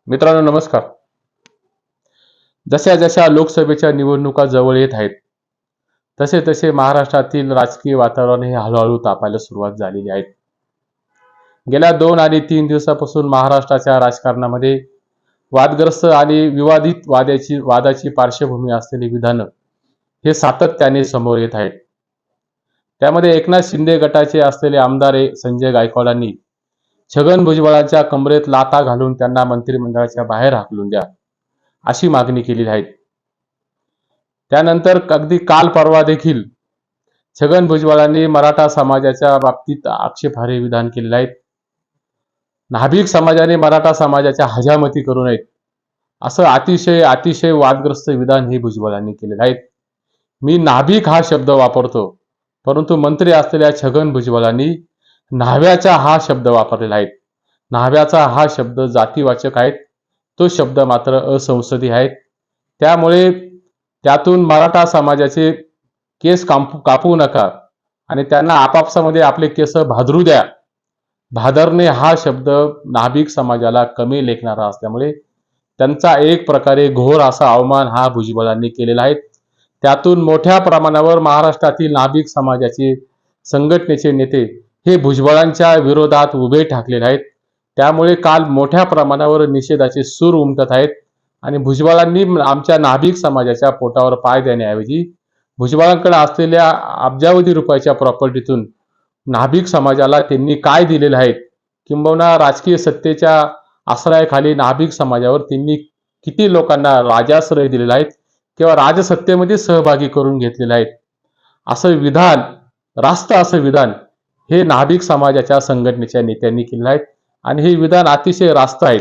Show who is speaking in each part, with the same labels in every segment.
Speaker 1: मित्रांनो नमस्कार. जशा जशा लोकसभेच्या निवडणुका जवळ येत आहेत तसे तसे महाराष्ट्रातील राजकीय वातावरण हे हळूहळू तापायला सुरुवात झालेली आहे. गेल्या 2 आणि 3 दिवसापासून महाराष्ट्राच्या राजकारणामध्ये वादग्रस्त आणि विवादित वादाची पार्श्वभूमी असलेली विधानं हे सातत्याने समोर येत आहेत. त्यामध्ये एकनाथ शिंदे गटाचे असलेले आमदार संजय गायकवाडांनी छगन भुजबळांच्या कमरेत लाथा घालून त्यांना मंत्रिमंडळाच्या बाहेर हाकलून द्या अशी मागणी केली आहे. त्यानंतर अगदी काल परवा देखील छगन भुजबळांनी मराठा समाजाच्या बाबतीत आक्षेपार्ह विधान केलेले आहेत. नाभिक समाजाने मराठा समाजाच्या हजामती करू नयेत असं अतिशय अतिशय वादग्रस्त विधान हे भुजबळांनी केलेलं आहे. मी नाभिक हा शब्द वापरतो, परंतु मंत्री असलेल्या छगन भुजबळांनी न्हाव्याचा हा शब्द वापरलेला आहे. न्हाव्याचा हा शब्द जातीवाचक आहे, तो शब्द मात्र असंसदीय आहे. त्यामुळे त्यातून मराठा समाजाचे केस कापू नका आणि त्यांना आपापसामध्ये आपले केस भादरू द्या. भादरणे हा शब्द नाभिक समाजाला कमी लेखणारा असल्यामुळे त्यांचा एक प्रकारे घोर असा अवमान हा भुजबळांनी केलेला आहे. त्यातून मोठ्या प्रमाणावर महाराष्ट्रातील नाभिक समाजाचे संघटनेचे नेते हे भुजबळांच्या विरोधात उभे ठाकलेले आहेत. त्यामुळे काल मोठ्या प्रमाणावर निषेधाचे सूर उमटत आहेत आणि भुजबळांनी आमच्या नाभिक समाजाच्या पोटावर पाय देण्याऐवजी भुजबळांकडे असलेल्या अब्जावधी रुपयाच्या प्रॉपर्टीतून नाभिक समाजाला त्यांनी काय दिलेलं आहे, किंबहुना राजकीय सत्तेच्या आश्रयाखाली नाभिक समाजावर त्यांनी किती लोकांना राजाश्रय दिलेला आहे किंवा राजसत्तेमध्ये सहभागी करून घेतलेले आहेत, असं विधान, रास्त असं विधान हे नाभिक समाजाच्या संघटनेच्या नेत्यांनी केलेलं आहे आणि हे विधान अतिशय रास्त आहे.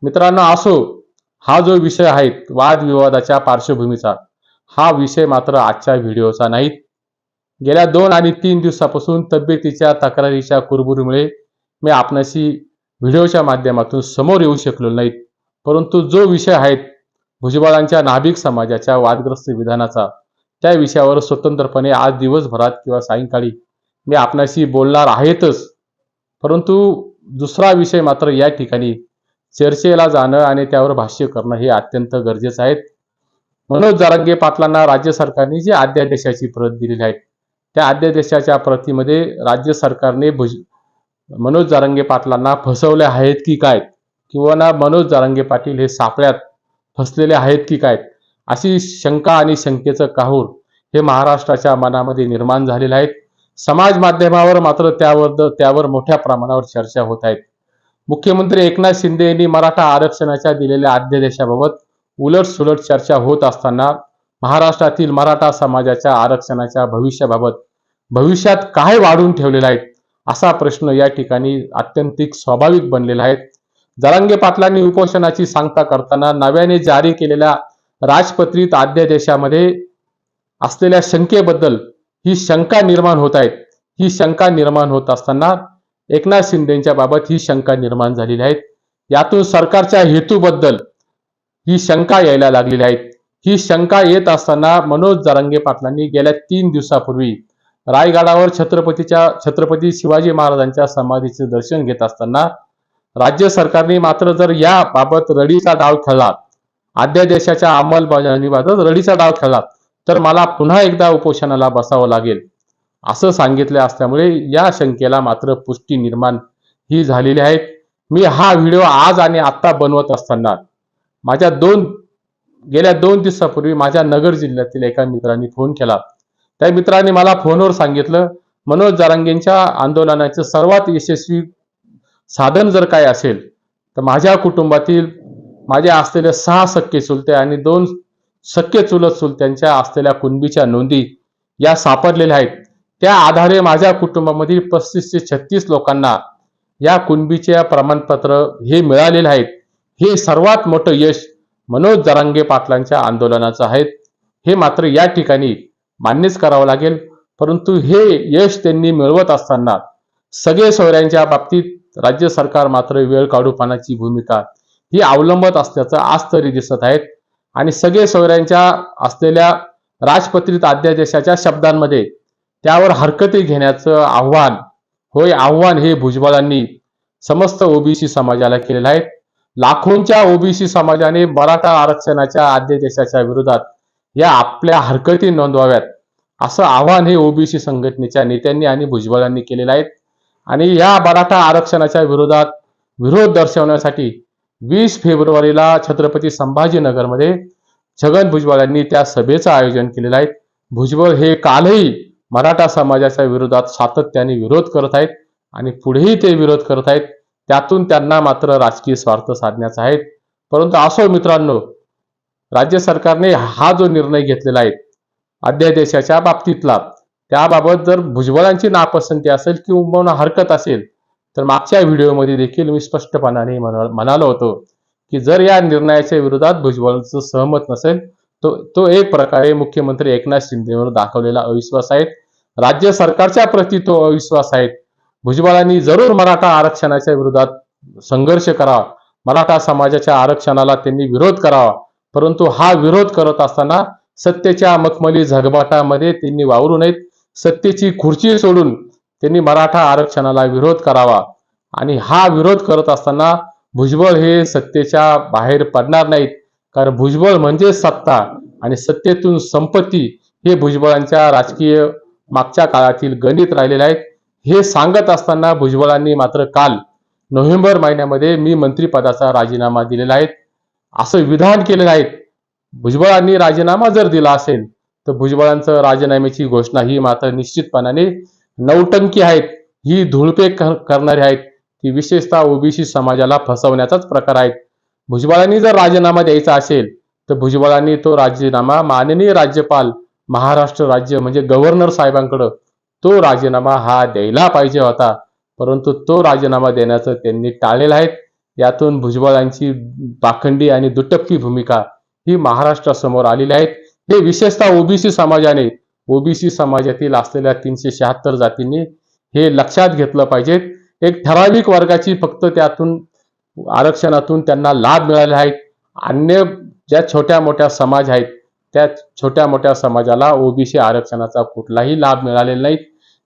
Speaker 1: मित्रांनो, असो, हा जो विषय आहे वादविवादाच्या पार्श्वभूमीचा, हा विषय मात्र आजच्या व्हिडिओचा नाही. गेल्या 2 आणि 3 दिवसापासून तब्येतीच्या तक्रारीच्या कुरबुरीमुळे मी आपणाशी व्हिडिओच्या माध्यमातून समोर येऊ शकलो नाही. परंतु जो विषय आहे भुजबळांच्या नाभिक समाजाच्या वादग्रस्त विधानाचा, त्या विषयावर स्वतंत्रपणे आज दिवसभरात किंवा सायंकाळी मी आपणाशी बोलणार आहेतच. परंतु दुसरा विषय मात्र या ठिकाणी चर्चेला जाणं आणि त्यावर भाष्य करणं हे अत्यंत गरजेचं आहे. मनोज जरांगे पाटलांना राज्य सरकारने जी अध्यादेशाची प्रत दिलेली आहे, त्या अध्यादेशाच्या प्रतीमध्ये राज्य सरकारने मनोज जरांगे पाटलांना फसवले आहेत की काय, किंवा ना मनोज जरांगे पाटील हे सापळ्यात फसलेले आहेत की काय, अशी शंका आणि शंकेचं काहूर हे महाराष्ट्राच्या मनामध्ये निर्माण झालेलं आहे. समाज माध्यमावर मात्र त्यावर मोठ्या प्रमाणावर चर्चा होत आहेत. मुख्यमंत्री एकनाथ शिंदे यांनी मराठा आरक्षणाच्या दिलेल्या अध्यादेशाबाबत उलटसुलट चर्चा होत असताना महाराष्ट्रातील मराठा समाजाच्या आरक्षणाच्या भविष्याबाबत भविष्यात काय वाढून ठेवलेला आहे असा प्रश्न या ठिकाणी अत्यंतिक स्वाभाविक बनलेला आहे. जरांगे पाटलांनी उपोषणाची सांगता करताना नव्याने जारी केलेल्या राजपत्रित अध्यादेशामध्ये असलेल्या शंकेबद्दल ही शंका निर्माण होत आहे. ही शंका निर्माण होत असताना एकनाथ शिंदेच्या बाबत ही शंका निर्माण झालेली आहे. यातून सरकारच्या हेतूबद्दल ही शंका यायला लागलेली आहे. ही शंका येत असताना मनोज जरांगे पाटलांनी गेल्या 3 दिवसापूर्वी रायगडावर छत्रपती शिवाजी महाराजांच्या समाधीचे दर्शन घेत असताना राज्य सरकारने मात्र जर या बाबत रडीचा डाव खेळला, अध्यादेशाच्या अंमलबजावणीबाबत रडीचा डाव खेळला, तर मला पुन्हा एकदा उपोषणाला बसावं लागेल असं सांगितले असल्यामुळे या शंकेला मात्र पुष्टी निर्माण ही झालेली आहे. मी हा व्हिडिओ आज आणि आत्ता बनवत असताना गेल्या 2 दिवसापूर्वी माझ्या नगर जिल्ह्यातील एका मित्रांनी फोन केला. त्या मित्राने मला फोनवर सांगितलं, मनोज जरांगेंच्या आंदोलनाचे सर्वात यशस्वी साधन जर काय असेल तर माझ्या कुटुंबातील माझे असलेले 6 सख्खे चुलते आणि 2 सख्खे चुलत चुलत्यांच्या असलेल्या कुणबीच्या नोंदी या सापडलेल्या आहेत. त्या आधारे माझ्या कुटुंबामधील 35 ते 36 लोकांना या कुणबीचे प्रमाणपत्र हे मिळालेले आहेत. हे सर्वात मोठं यश मनोज जरांगे पाटलांच्या आंदोलनाचं आहे. हे मात्र या ठिकाणी मान्यच करावं लागेल. परंतु हे यश त्यांनी मिळवत असताना सगळे सोयऱ्यांच्या बाबतीत राज्य सरकार मात्र वेळ काढूपणाची भूमिका ही अवलंबत असल्याचं आज तरी दिसत आहे. आणि सगळे सोयऱ्यांच्या असलेल्या राजपत्रित अध्यादेशाच्या शब्दांमध्ये त्यावर हरकती घेण्याचं आव्हान हे भुजबळांनी समस्त ओबीसी समाजाला केलेलं आहे. लाखोंच्या ओबीसी समाजाने मराठा आरक्षणाच्या अध्यादेशाच्या विरोधात या आपल्या हरकती नोंदवाव्यात असं आवाहन हे ओबीसी संघटनेच्या नेत्यांनी आणि भुजबळांनी केलेलं आहे. आणि या मराठा आरक्षणाच्या विरोधात विरोध दर्शवण्यासाठी 20 फेब्रुवारीला छत्रपती संभाजीनगरमध्ये छगन भुजबळ यांनी त्या सभेचं आयोजन केलेलं आहे. भुजबळ हे कालही मराठा समाजाच्या विरोधात सातत्याने विरोध करत आहेत आणि पुढेही ते विरोध करत आहेत. त्यातून त्यांना मात्र राजकीय स्वार्थ साधण्याचा आहे. परंतु असो मित्रांनो, राज्य सरकारने हा जो निर्णय घेतलेला आहे अध्यादेशाच्या बाबतीतला, त्याबाबत जर भुजबळांची नापसंती असेल किंवा हरकत असेल तर मागच्या व्हिडिओमध्ये देखील मी स्पष्टपणाने म्हणालो होतो की जर या निर्णयाच्या विरोधात भुजबळांचं सहमत नसेल तो एक प्रकारे मुख्यमंत्री एकनाथ शिंदेवर दाखवलेला अविश्वास आहे. राज्य सरकारच्या प्रती तो अविश्वास आहे. भुजबळांनी जरूर मराठा आरक्षणाच्या विरोधात संघर्ष करावा, मराठा समाजाच्या आरक्षणाला त्यांनी विरोध करावा, परंतु हा विरोध करत असताना सत्तेच्या मखमली झगबाटामध्ये त्यांनी वावरू नयेत. सत्तेची खुर्ची सोडून त्यांनी मराठा आरक्षणाला विरोध करावा. आणि हा विरोध करत असताना भुजबळ हे सत्तेच्या बाहेर पडणार नाहीत, कारण भुजबळ म्हणजे सत्ता आणि सत्तेतून संपत्ती हे भुजबळांच्या राजकीय मागच्या काळातील गणित राहिलेले आहेत. हे सांगत असताना भुजबळांनी मात्र काल नोव्हेंबर महिन्यामध्ये मी मंत्रिपदाचा राजीनामा दिलेला आहे असं विधान केलेलं आहे. भुजबळांनी राजीनामा जर दिला असेल तर भुजबळांचं राजीनाम्याची घोषणा ही मात्र निश्चितपणाने नौटंकी आहेत, ही धुळफेक करणारी आहेत, की विशेषतः ओबीसी समाजाला फसवण्याचाच प्रकार आहेत. भुजबळांनी जर राजीनामा द्यायचा असेल तर भुजबळांनी तो राजीनामा माननीय राज्यपाल महाराष्ट्र राज्य म्हणजे गव्हर्नर साहेबांकडे तो राजीनामा हा द्यायला पाहिजे होता, परंतु तो राजीनामा देण्याचं त्यांनी टाळलेलं आहे. यातून भुजबळांची पाखंडी आणि दुटप्पी भूमिका ही महाराष्ट्रासमोर आलेली आहे. हे विशेषतः ओबीसी समाजाने, ओबीसी समाजातील असलेल्या 376 जातींनी हे लक्षात घेतलं पाहिजे. एक ठराविक वर्गाची फक्त त्यातून आरक्षणातून त्यांना लाभ मिळाले आहेत. अन्य ज्या छोट्या मोठ्या समाज आहेत त्या छोट्या मोठ्या समाजाला ओबीसी आरक्षणाचा कुठलाही लाभ मिळालेला नाही.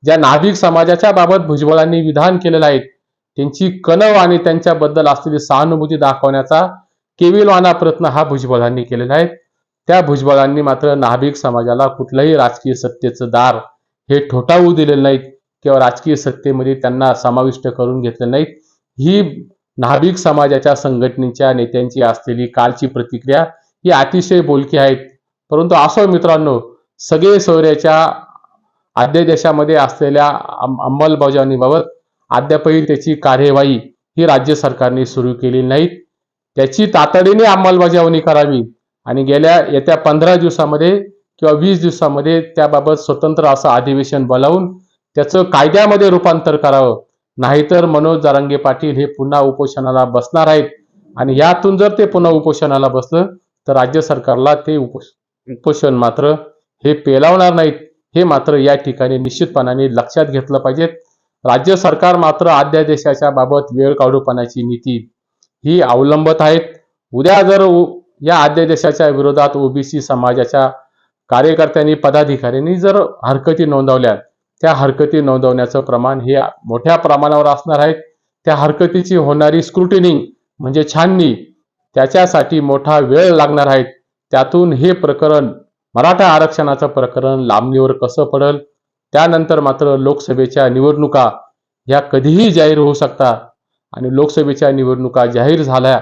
Speaker 1: ज्या नाभिक समाजाच्या बाबत भुजबळांनी विधान केलेलं आहे त्यांची कणव आणि त्यांच्याबद्दल असलेली सहानुभूती दाखवण्याचा केविलवाना प्रयत्न हा भुजबळांनी केलेला आहे. त्या भुजबळांनी मात्र नाभिक समाजाला कुठलंही राजकीय सत्तेचं दार हे ठोठावू दिलेलं नाहीत किंवा राजकीय सत्तेमध्ये त्यांना समाविष्ट करून घेतलं नाहीत. ही नाभिक समाजाच्या संघटनेच्या नेत्यांची असलेली कालची प्रतिक्रिया ही अतिशय बोलकी आहेत. परंतु असो मित्रांनो, सगळे सोयऱ्याच्या अध्यादेशामध्ये असलेल्या अंमलबजावणीबाबत अद्यापही त्याची कार्यवाही ही राज्य सरकारने सुरू केलेली नाही. त्याची तातडीने अंमलबजावणी करावी आणि येत्या 15 दिवसामध्ये किंवा 20 दिवसामध्ये त्याबाबत स्वतंत्र असं अधिवेशन बोलावून त्याचं कायद्यामध्ये रूपांतर करावं. नाहीतर मनोज जरांगे पाटील हे पुन्हा उपोषणाला बसणार आहेत आणि यातून जर ते पुन्हा उपोषणाला बसलं तर राज्य सरकारला ते उपोषण मात्र हे पेलावणार नाहीत. हे मात्र या ठिकाणी निश्चितपणाने लक्षात घेतलं पाहिजे. राज्य सरकार मात्र अध्यादेशाच्या बाबत वेळ काढूपणाची नीती ही अवलंबत आहेत. उद्या जर या अध्यादेशाच्या विरोधात ओबीसी समाजाच्या कार्यकर्त्यांनी पदाधिकाऱ्यांनी जर हरकती नोंदवल्या, त्या हरकती नोंदवण्याचं प्रमाण हे मोठ्या प्रमाणावर असणार आहे. त्या हरकतीची होणारी स्क्रुटिनी म्हणजे छाननी त्याच्यासाठी मोठा वेळ लागणार आहे. त्यातून हे प्रकरण मराठा आरक्षणाचं प्रकरण लांबणीवर कसं पडेल. त्यानंतर मात्र लोकसभेच्या निवडणुका या कधीही जाहीर होऊ शकतात आणि लोकसभेच्या निवडणुका जाहीर झाल्या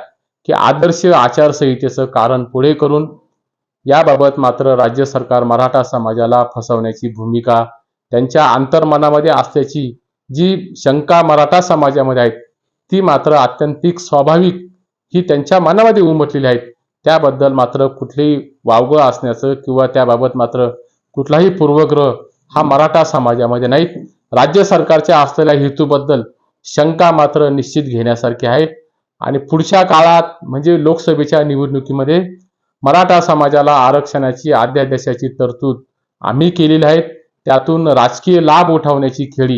Speaker 1: की आदर्श आचारसंहितेचं कारण पुढे करून याबाबत मात्र राज्य सरकार मराठा समाजाला फसवण्याची भूमिका त्यांच्या अंतर्मनामध्ये असल्याची जी शंका मराठा समाजामध्ये आहेत ती मात्र अत्यंतिक स्वाभाविक ही त्यांच्या मनामध्ये उमटलेली आहे. त्याबद्दल मात्र कुठलेही वावगं असण्याचं किंवा त्याबाबत मात्र कुठलाही पूर्वग्रह हा मराठा समाजामध्ये नाहीत. राज्य सरकारच्या असलेल्या हेतूबद्दल शंका मात्र निश्चित घेण्यासारखी आहे आणि पुढच्या काळात म्हणजे लोकसभेच्या निवडणुकीमध्ये मराठा समाजाला आरक्षणाची अध्यादेशाची तरतूद आम्ही केलेली आहे. त्यातून राजकीय लाभ उठवण्याची खेळी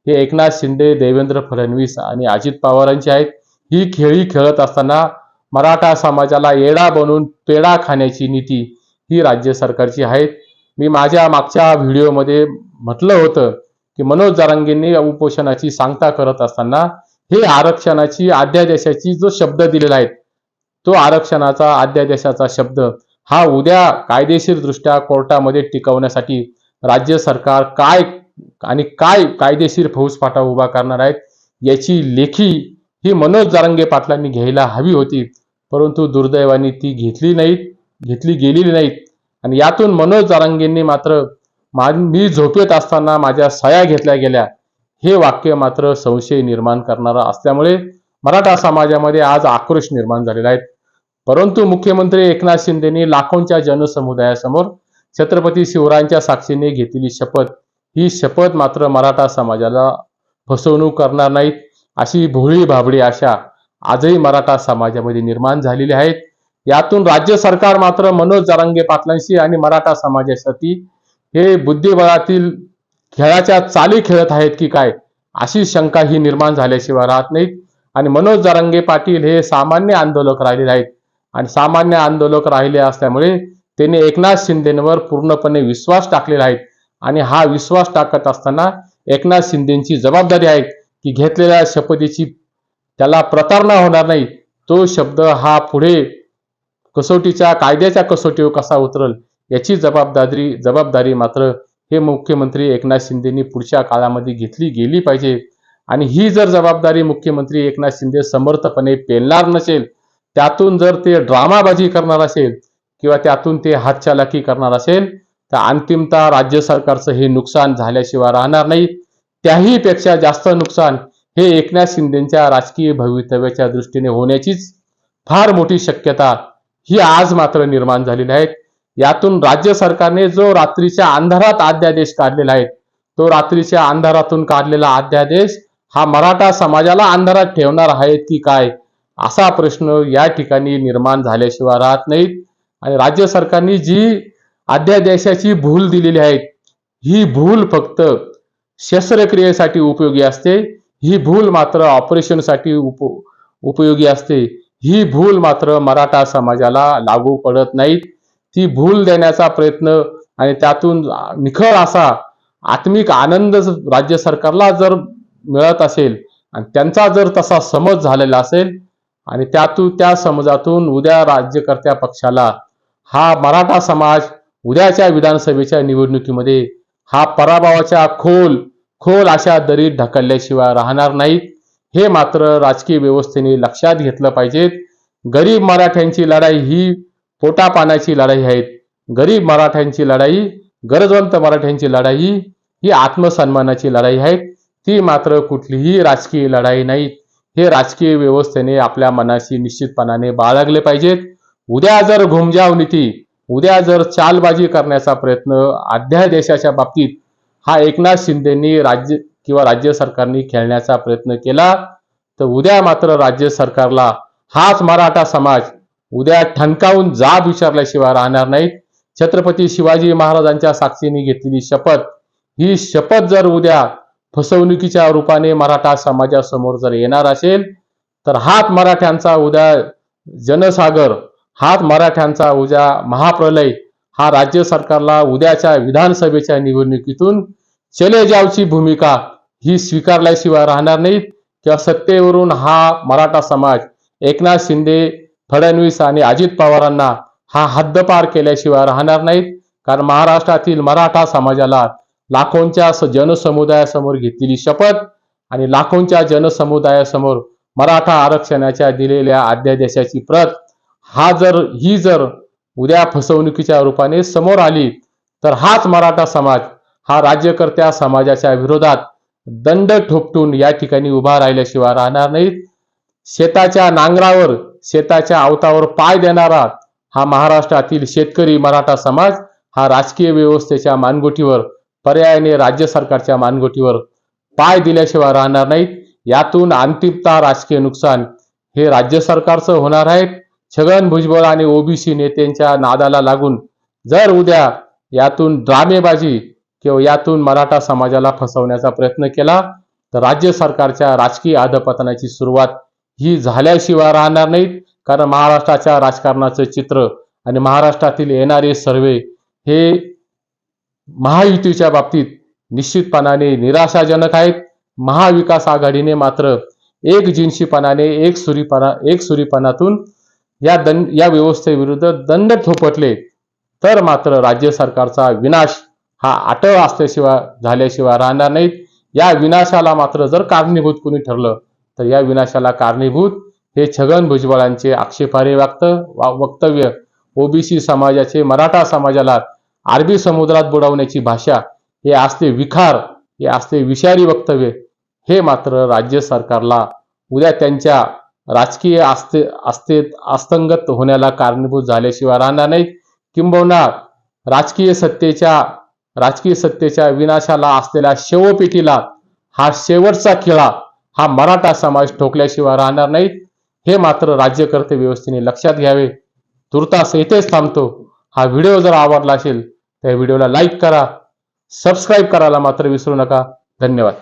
Speaker 1: हे एकनाथ शिंदे, देवेंद्र फडणवीस आणि अजित पवारांची आहेत. ही खेळी खेळत असताना मराठा समाजाला येडा बनवून पेढा खाण्याची नीती ही राज्य सरकारची आहे. मी माझ्या मागच्या व्हिडिओमध्ये म्हटलं होतं की मनोज जरांगेंनी उपोषणाची सांगता करत असताना हे आरक्षणाची अध्यादेशाची जो शब्द दिलेला आहे, तो आरक्षणाचा अध्यादेशाचा शब्द हा उद्या कायदेशीर दृष्ट्या कोर्टामध्ये टिकवण्यासाठी राज्य सरकार काय कायदेशीर फौजफाटा उभा करणार आहेत याची लेखी ही मनोज जरांगे पाटलांनी घ्यायला हवी होती, परंतु दुर्दैवाने ती घेतली गेलेली नाहीत. आणि यातून मनोज जरांगेंनी मात्र मी झोपेत असताना माझ्या सह्या घेतल्या गेल्या हे वाक्य मात्र संशय निर्माण करणारं असल्यामुळे मराठा समाजामध्ये आज आक्रोश निर्माण झालेला आहे. परंतु मुख्यमंत्री एकनाथ शिंदेनी लाखोंच्या जनसमुदायासमोर छत्रपती शिवरायांच्या साक्षीने घेतलेली शपथ, ही शपथ मात्र मराठा समाजाला फसवणूक करणार नाहीत अशी भोळी भाबडी आशा आजही मराठा समाजामध्ये निर्माण झालेली आहेत. यातून राज्य सरकार मात्र मनोज जरांगे पाटलांशी आणि मराठा समाजासाठी हे बुद्धिबळातील खेळाच्या चाली खेळत आहेत की काय अशी शंका ही निर्माण झाल्याशिवाय राहत नाहीत. आणि मनोज जरांगे पाटील हे सामान्य आंदोलक राहिलेले आहेत आणि सामान्य आंदोलक राहिले असल्यामुळे त्यांनी एकनाथ शिंदेवर पूर्णपणे विश्वास टाकलेला आहे. आणि हा विश्वास टाकत असताना एकनाथ शिंदेची जबाबदारी आहे की घेतलेल्या शपथेची त्याला प्रतारणा होणार नाही, तो शब्द हा पुढे कायद्याच्या कसोटीवर कसा उतरल याची जबाबदारी मात्र हे मुख्यमंत्री एकनाथ शिंदेनी पुढच्या काळामध्ये घेतली गेली पाहिजे. आणि ही जर जबाबदारी मुख्यमंत्री एकनाथ शिंदे समर्थपणे पेलणार नसेल, त्यातून जर ते ड्रामाबाजी करणार असेल किंवा त्यातून ते हातचालाकी करणार असेल, तर अंतिमतः राज्य सरकारचं हे नुकसान झाल्याशिवाय राहणार नाही. त्याही पेक्षा जास्त नुकसान हे एकनाथ शिंदेच्या राजकीय भवितव्याच्या दृष्टीने होण्याचीच फार मोठी शक्यता ही आज मात्र निर्माण झालेली आहे. यातून राज्य सरकारने जो रात्रीच्या अंधारात अध्यादेश काढलेला आहे, तो रात्रीच्या अंधारातून काढलेला अध्यादेश हा मराठा समाजाला अंधारात ठेवणार आहे की काय असा प्रश्न या ठिकाणी निर्माण झाल्याशिवाय राहत नाहीत. आणि राज्य सरकारने जी अध्यादेशाची भूल दिलेली आहे, ही भूल फक्त शस्त्रक्रियेसाठी उपयोगी असते, ही भूल मात्र ऑपरेशनसाठी उपयोगी असते, ही भूल मात्र मराठा समाजाला लागू पडत नाहीत. ती भूल देण्याचा प्रयत्न आणि त्यातून निखळ असा आत्मिक आनंद राज्य सरकारला जर मिळत असेल आणि त्यांचा जर तसा समज झालेला असेल आणि त्या समजातून उद्या राज्यकर्त्या पक्षाला हा मराठा समाज उद्याच्या विधानसभेच्या निवडणुकीमध्ये हा पराभवाच्या खोल अशा दरीत ढकलल्याशिवाय राहणार नाहीत. हे मात्र राजकीय व्यवस्थेने लक्षात घेतलं पाहिजे. गरीब मराठ्यांची लढाई ही पोटापाण्याची लढाई आहे. गरीब मराठ्यांची लढाई, गरजवंत मराठ्यांची लढाई ही आत्मसन्मानाची लढाई आहे. ती मात्र कुठलीही राजकीय लढाई नाही. हे राजकीय व्यवस्थेने आपल्या मनाशी निश्चितपणाने बाळगले पाहिजेत. उद्या जर घुमजाव नीती, उद्या जर चालबाजी करण्याचा प्रयत्न अध्यादेशाच्या बाबतीत हा एकनाथ शिंदेनी राज्य सरकारने खेळण्याचा प्रयत्न केला, तर उद्या मात्र राज्य सरकारला हाच मराठा समाज उद्या ठणकावून जाब विचारल्याशिवाय राहणार नाहीत. छत्रपती शिवाजी महाराजांच्या साक्षीने घेतलेली शपथ, ही शपथ जर उद्या फसवणुकीच्या रूपाने मराठा समाजासमोर जर येणार असेल, तर हात मराठ्यांचा उद्या जनसागर, हात मराठ्यांचा उद्या महाप्रलय हा राज्य सरकारला उद्याच्या विधानसभेच्या निवडणुकीतून चले जावची भूमिका ही स्वीकारल्याशिवाय राहणार नाहीत. किंवा सत्तेवरून हा मराठा समाज एकनाथ शिंदे, फडणवीस आणि अजित पवारांना हा हद्दपार केल्याशिवाय राहणार नाहीत. कारण महाराष्ट्रातील मराठा समाजाला लाखोंच्या जनसमुदायासमोर घेतलेली शपथ आणि लाखोंच्या जनसमुदायासमोर मराठा आरक्षणाच्या दिलेल्या अध्यादेशाची प्रत ही जर उद्या फसवणुकीच्या रूपाने समोर आली, तर हाच मराठा समाज हा राज्यकर्त्या समाजाच्या विरोधात दंड ठोपटून या ठिकाणी उभा राहिल्याशिवाय राहणार नाहीत. शेताच्या नांगरावर, शेताच्या आवतावर पाय देणारा हा महाराष्ट्रातील शेतकरी मराठा समाज हा राजकीय व्यवस्थेच्या मानगुटीवर, पर्यायाने राज्य सरकारच्या मानगुटीवर पाय दिल्याशिवाय राहणार नाहीत. यातून अंतिमतः राजकीय नुकसान हे राज्य सरकारचं होणार आहे. छगन भुजबळ आणि ओबीसी नेत्यांच्या नादाला लागून जर उद्या यातून ड्रामेबाजी किंवा यातून मराठा समाजाला फसवण्याचा प्रयत्न केला, तर राज्य सरकारच्या राजकीय अधपतनाची सुरुवात ही झाल्याशिवाय राहणार नाहीत. कारण महाराष्ट्राच्या राजकारणाचं चित्र आणि महाराष्ट्रातील येणारे सर्वे हे महायुतीच्या बाबतीत निश्चितपणाने निराशाजनक आहेत. महाविकास आघाडीने मात्र एक जिनशीपणाने एक सुरीपणातून या व्यवस्थेविरुद्ध दंड थोपटले तर मात्र राज्य सरकारचा विनाश हा अटळ असल्याशिवाय झाल्याशिवाय राहणार नाहीत. या विनाशाला मात्र जर कारणीभूत कोणी ठरलं तर या विनाशाला कारणीभूत हे छगन भुजबळांचे आक्षेपार्ह वक्तव्य, ओबीसी समाजाचे मराठा समाजाला अरबी समुद्रात बुडवण्याची भाषा, हे असले विखार, हे असले विषारी वक्तव्य हे मात्र राज्य सरकारला उद्या त्यांच्या राजकीय अस्तंगत होण्याला कारणीभूत झाल्याशिवाय राहणार नाहीत. किंबहुना राजकीय सत्तेच्या विनाशाला असलेल्या शवपेटीला हा शेवटचा खिळा हा मराठा समाज ठोकल्याशिवाय राहणार नाहीत. हे मात्र राज्यकर्ते व्यवस्थेने लक्षात घ्यावे. तुर्तास येथेच थांबतो. हा व्हिडिओ जर आवडला असेल तर व्हिडिओला लाईक करा, सबस्क्राईब करायला मात्र विसरू नका. धन्यवाद.